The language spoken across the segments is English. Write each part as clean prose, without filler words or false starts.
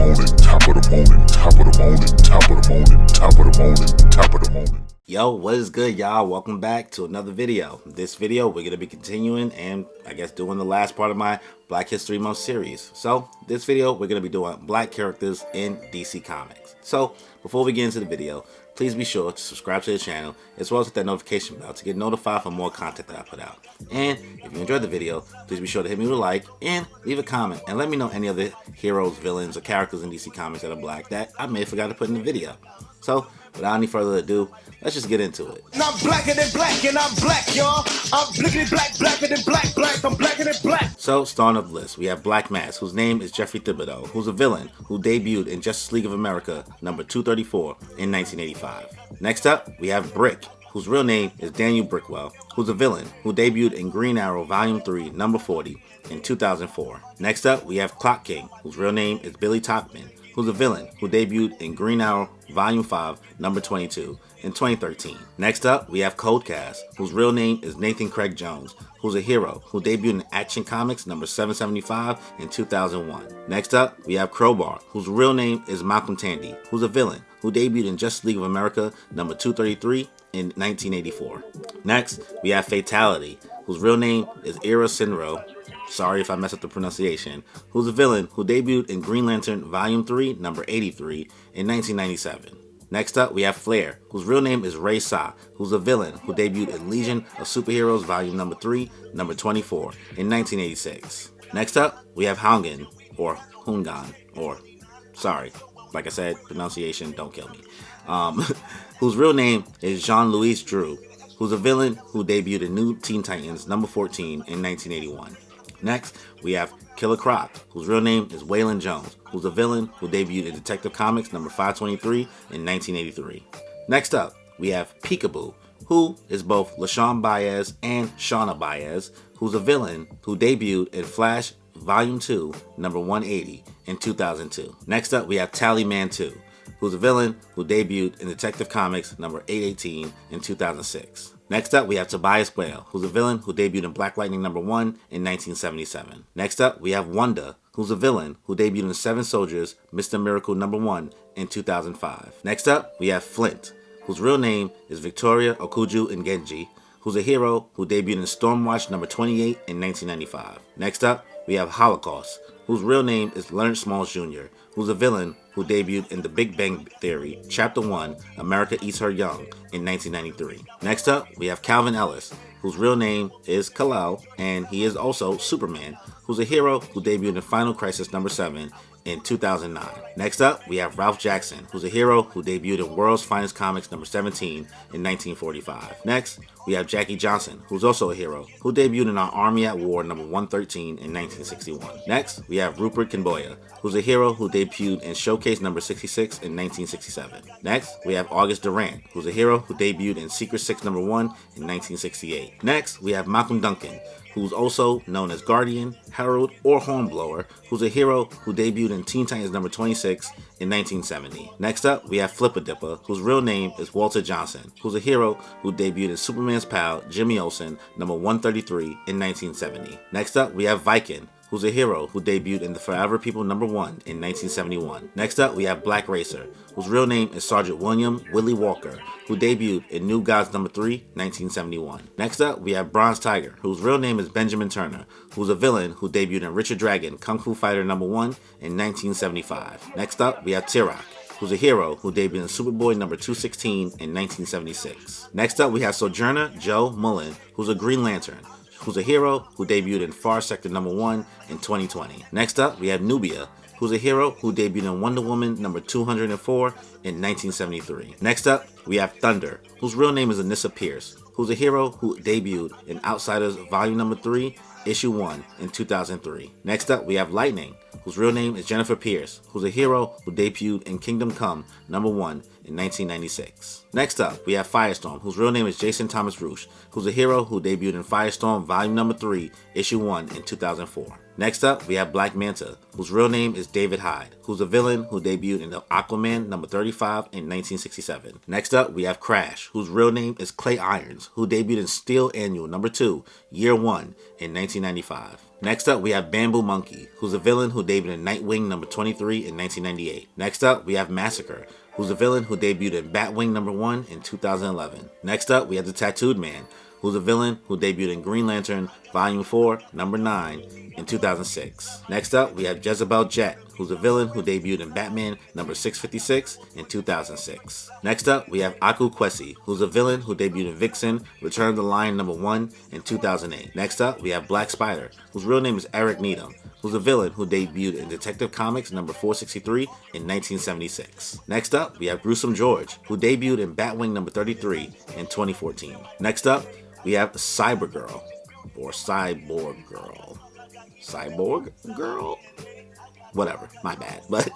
morning, top of the morning, top of the morning, top of the morning, top of the morning, top of the morning. Yo, what is good, y'all? Welcome back to another video. This video, we're going to be continuing and I guess doing the last part of my Black History Month series. So, this video, we're going to be doing black characters in DC Comics. So, before we get into the video, please be sure to subscribe to the channel, as well as hit that notification bell to get notified for more content that I put out. And if you enjoyed the video, please be sure to hit me with a like and leave a comment and let me know any other heroes, villains, or characters in DC Comics that are black that I may have forgot to put in the video. So, without any further ado, let's just get into it. And I'm blacker than black, and I'm black, y'all. I'm blickety black, blacker than black, black. I'm blacker than black. So, starting off the list, we have Black Mass, whose name is Jeffrey Thibodeau, who's a villain who debuted in Justice League of America number 234 in 1985. Next up, we have Brick, whose real name is Daniel Brickwell, who's a villain who debuted in Green Arrow Volume 3, number 40 in 2004. Next up, we have Clock King, whose real name is Billy Topman, who's a villain who debuted in Green Arrow Volume 5, number 22 in 2013. Next up, we have Coldcast, whose real name is Nathan Craig Jones, who's a hero who debuted in Action Comics number 775 in 2001. Next up, we have Crowbar, whose real name is Malcolm Tandy, who's a villain who debuted in Justice League of America number 233 in 1984. Next, we have Fatality, whose real name is Ira Sinro, sorry if I mess up the pronunciation, who's a villain who debuted in Green Lantern Volume 3, number 83 in 1997. Next up, we have Flare, whose real name is Ray Sa, who's a villain who debuted in Legion of Superheroes Volume number 3, number 24 in 1986. Next up, we have Houngan, or Houngan, or, sorry, like I said, pronunciation, don't kill me, whose real name is Jean-Louis Drew, who's a villain who debuted in New Teen Titans number 14 in 1981. Next, we have Killer Croc, whose real name is Waylon Jones, who's a villain who debuted in Detective Comics number 523 in 1983. Next up, we have Peekaboo, who is both LaShawn Baez and Shauna Baez, who's a villain who debuted in Flash Volume 2, number 180 in 2002. Next up, we have Tallyman 2, who's a villain who debuted in Detective Comics number 818 in 2006. Next up, we have Tobias Whale, who's a villain who debuted in Black Lightning number 1 in 1977. Next up, we have Wunda, who's a villain who debuted in Seven Soldiers, Mr. Miracle number 1 in 2005. Next up, we have Flint, whose real name is Victoria Okuju Ngenji, who's a hero who debuted in Stormwatch number 28 in 1995. Next up, we have Holocaust, whose real name is Leonard Smalls Jr., who's a villain who debuted in The Big Bang Theory, Chapter 1, America Eats Her Young, in 1993. Next up, we have Calvin Ellis, whose real name is Kal-El, and he is also Superman, who's a hero who debuted in Final Crisis number 7 in 2009. Next up, we have Ralph Jackson, who's a hero who debuted in World's Finest Comics number 17 in 1945. Next, we have Jackie Johnson, who's also a hero, who debuted in Our Army at War number 113 in 1961. Next, we have Rupert Kenboya, who's a hero who debuted in Showcase number 66 in 1967. Next, we have August Durant, who's a hero who debuted in Secret 6 number 1 in 1968. Next, we have Malcolm Duncan, who's also known as Guardian, Herald, or Hornblower, who's a hero who debuted in Teen Titans number 26 in 1970. Next up, we have Flipper Dipper, whose real name is Walter Johnson, who's a hero who debuted in Superman's pal, Jimmy Olsen, number 133 in 1970. Next up, we have Vykin, who's a hero who debuted in The Forever People number 1 in 1971. Next up, we have Black Racer, whose real name is Sergeant William Willie Walker, who debuted in New Gods number 3, 1971. Next up, we have Bronze Tiger, whose real name is Benjamin Turner, who's a villain who debuted in Richard Dragon, Kung Fu Fighter number 1 in 1975. Next up, we have Tyroc, who's a hero who debuted in Superboy number 216 in 1976. Next up, we have Sojourner Mullein, who's a Green Lantern, who's a hero who debuted in Far Sector number 1 in 2020. Next up, we have Nubia, who's a hero who debuted in Wonder Woman number 204 in 1973. Next up, we have Thunder, whose real name is Anissa Pierce, who's a hero who debuted in Outsiders Volume number 3, Issue 1 in 2003. Next up, we have Lightning, whose real name is Jennifer Pierce, who's a hero who debuted in Kingdom Come number 1 in 1996. Next up, we have Firestorm, whose real name is Jason Thomas Roosh, who's a hero who debuted in Firestorm Volume number 3, Issue 1 in 2004. Next up, we have Black Manta, whose real name is David Hyde, who's a villain who debuted in the Aquaman number 35 in 1967. Next up, we have Crash, whose real name is Clay Irons, who debuted in Steel Annual number 2, Year 1 in 1995. Next up, we have Bamboo Monkey, who's a villain who debuted in Nightwing number 23 in 1998. Next up, we have Massacre, who's a villain who debuted in Batwing number 1 in 2011. Next up, we have the Tattooed Man, who's a villain who debuted in Green Lantern Volume 4, number 9 in 2006. Next up, we have Jezebel Jet, who's a villain who debuted in Batman number 656 in 2006. Next up, we have Kwesi, who's a villain who debuted in Vixen Return of the Lion number 1 in 2008. Next up, we have Black Spider, whose real name is Eric Needham, who's a villain who debuted in Detective Comics number 463 in 1976. Next up, we have Gruesome George, who debuted in Batwing number 33 in 2014. Next up, we have Cyborgirl, or Cyborgirl. Cyborgirl? Whatever, my bad. But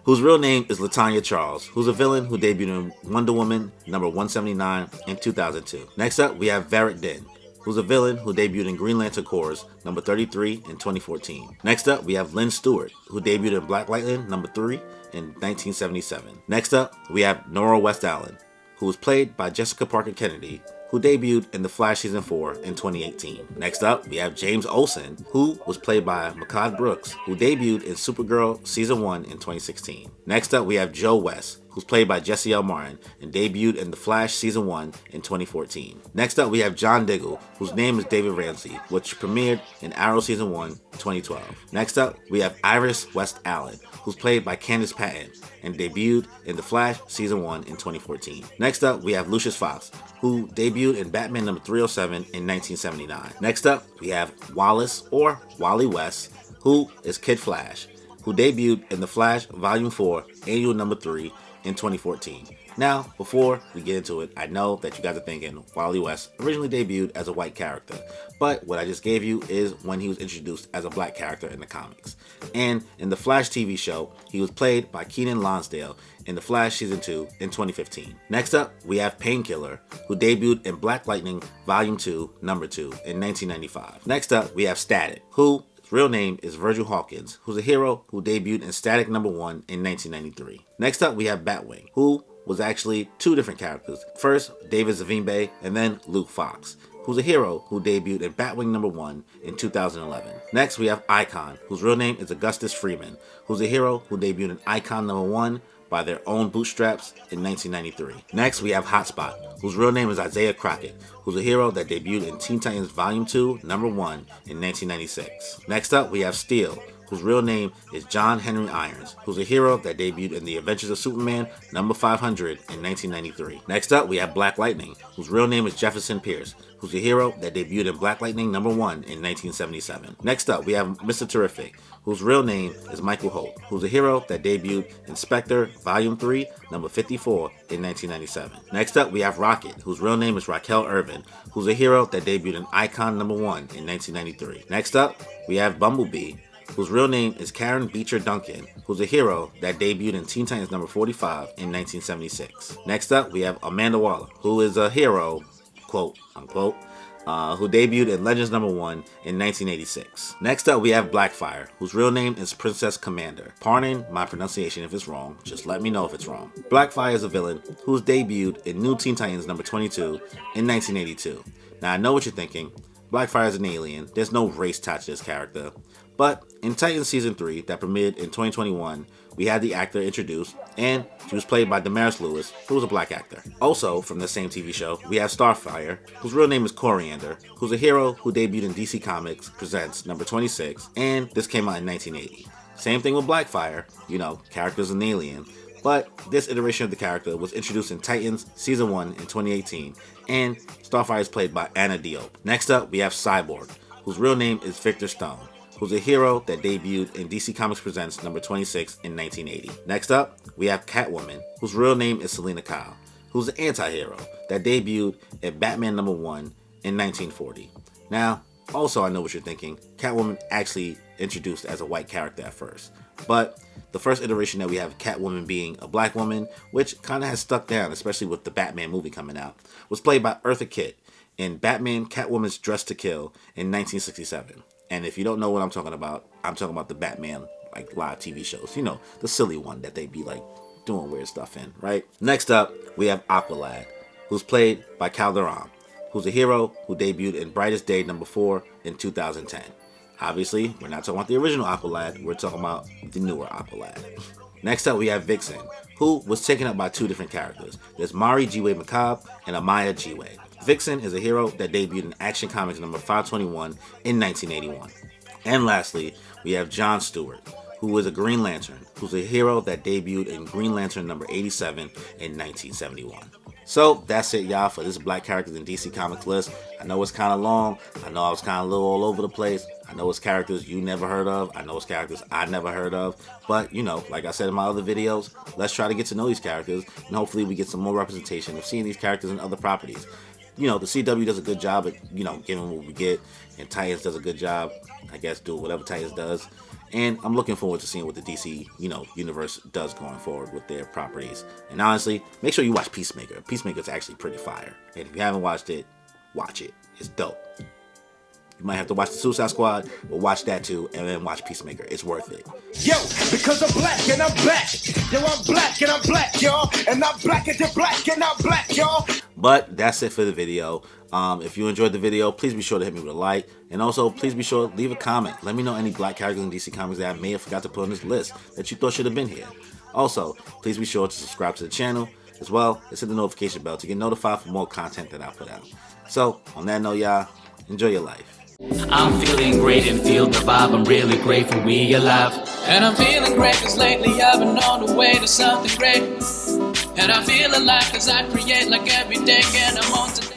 whose real name is Latanya Charles, who's a villain who debuted in Wonder Woman number 179 in 2002. Next up, we have Verrat Din, who's a villain who debuted in Green Lantern Corps number 33 in 2014. Next up, we have Lynn Stewart, who debuted in Black Lightning number 3 in 1977. Next up, we have Nora West-Allen, who was played by Jessica Parker Kennedy, who debuted in The Flash Season 4 in 2018. Next up, we have James Olsen, who was played by Makad Brooks, who debuted in Supergirl Season 1 in 2016. Next up, we have Joe West, who's played by Jesse L. Martin and debuted in The Flash Season 1 in 2014. Next up, we have John Diggle, whose name is David Ramsey, which premiered in Arrow Season 1 2012. Next up, we have Iris West-Allen, who's played by Candice Patton and debuted in The Flash Season 1 in 2014. Next up, we have Lucius Fox, who debuted in Batman number 307 in 1979. Next up, we have Wallace, or Wally West, who is Kid Flash, who debuted in The Flash Volume 4, Annual number 3 in 2014. Now, before we get into it, I know that you guys are thinking Wally West originally debuted as a white character, but what I just gave you is when he was introduced as a black character in the comics. And in the Flash TV show, he was played by Keenan Lonsdale in The Flash Season 2 in 2015. Next up, we have Painkiller, who debuted in Black Lightning Volume 2, Number 2 in 1995. Next up, we have Static, who his real name is Virgil Hawkins, who's a hero who debuted in Static number 1 in 1993. Next up, we have Batwing, who was actually two different characters. First, David Zavimbe, and then Luke Fox, who's a hero who debuted in Batwing number 1 in 2011. Next, we have Icon, whose real name is Augustus Freeman, who's a hero who debuted in Icon number 1 by their own bootstraps in 1993. Next, we have Hotspot, whose real name is Isaiah Crockett, who's a hero that debuted in Teen Titans Volume 2, Number 1 in 1996. Next up, we have Steel, whose real name is John Henry Irons, who's a hero that debuted in The Adventures of Superman number 500 in 1993. Next up, we have Black Lightning, whose real name is Jefferson Pierce, who's a hero that debuted in Black Lightning number 1 in 1977. Next up, we have Mr. Terrific, whose real name is Michael Holt, who's a hero that debuted in Spectre Volume 3, number 54 in 1997. Next up, we have Rocket, whose real name is Raquel Irvin, who's a hero that debuted in Icon number 1 in 1993. Next up, we have Bumblebee, whose real name is Karen Beecher Duncan, who's a hero that debuted in Teen Titans number 45 in 1976. Next up, we have Amanda Waller, who is a hero, quote unquote, who debuted in Legends number 1 in 1986. Next up, we have Blackfire, whose real name is Princess Commander. Pardon my pronunciation if it's wrong, just let me know if it's wrong. Blackfire is a villain who's debuted in New Teen Titans number 22 in 1982. Now, I know what you're thinking. Blackfire is an alien. There's no race attached to this character. But in Titans Season 3 that premiered in 2021, we had the actor introduced, and she was played by Damaris Lewis, who was a black actor. Also, from the same TV show, we have Starfire, whose real name is Coriander, who's a hero who debuted in DC Comics Presents number 26, and this came out in 1980. Same thing with Blackfire, you know, character's an alien, but this iteration of the character was introduced in Titans Season 1 in 2018, and Starfire is played by Anna Diop. Next up, we have Cyborg, whose real name is Victor Stone, who's a hero that debuted in DC Comics Presents number 26 in 1980. Next up, we have Catwoman, whose real name is Selena Kyle, who's an anti-hero that debuted in Batman number 1 in 1940. Now, also I know what you're thinking, Catwoman actually introduced as a white character at first, but the first iteration that we have Catwoman being a black woman, which kind of has stuck down, especially with the Batman movie coming out, was played by Eartha Kitt in Batman Catwoman's Dress to Kill in 1967. And if you don't know what I'm talking about the Batman like live TV shows. You know, the silly one that they be like doing weird stuff in, right? Next up, we have Aqualad, who's played by Cal Durant, who's a hero who debuted in Brightest Day #4 in 2010. Obviously, we're not talking about the original Aqualad, we're talking about the newer Aqualad. Next up, we have Vixen, who was taken up by two different characters. There's Mari Jiwe Macabre and Amaya Jiwe. Vixen is a hero that debuted in Action Comics #521 in 1981. And lastly, we have John Stewart, who is a Green Lantern, who's a hero that debuted in Green Lantern #87 in 1971. So that's it, y'all, for this Black Characters in DC Comics list. I know it's kind of long. I know I was kind of a little all over the place. I know it's characters you never heard of. I know it's characters I never heard of. But, you know, like I said in my other videos, let's try to get to know these characters, and hopefully we get some more representation of seeing these characters in other properties. You know, the CW does a good job at, you know, giving what we get, and Titans does a good job, I guess, doing whatever Titans does. And I'm looking forward to seeing what the DC, you know, universe does going forward with their properties. And honestly, make sure you watch Peacemaker. Peacemaker's actually pretty fire. And if you haven't watched it, watch it. It's dope. You might have to watch the Suicide Squad, but watch that too, and then watch Peacemaker. It's worth it. Yo, because I'm black and I'm black. Yo, I'm black and I'm black, y'all. And I'm black and you're black and I'm black, y'all. But that's it for the video. If you enjoyed the video, please be sure to hit me with a like. And also, please be sure to leave a comment. Let me know any Black characters in DC Comics that I may have forgot to put on this list that you thought should have been here. Also, please be sure to subscribe to the channel as well as hit the notification bell to get notified for more content that I put out. So, on that note, y'all, enjoy your life. I'm feeling great and feel the vibe. I'm really grateful we alive. And I'm feeling great cause lately I've been on the way to something great. And I feel alive cause I create like every day and I'm on to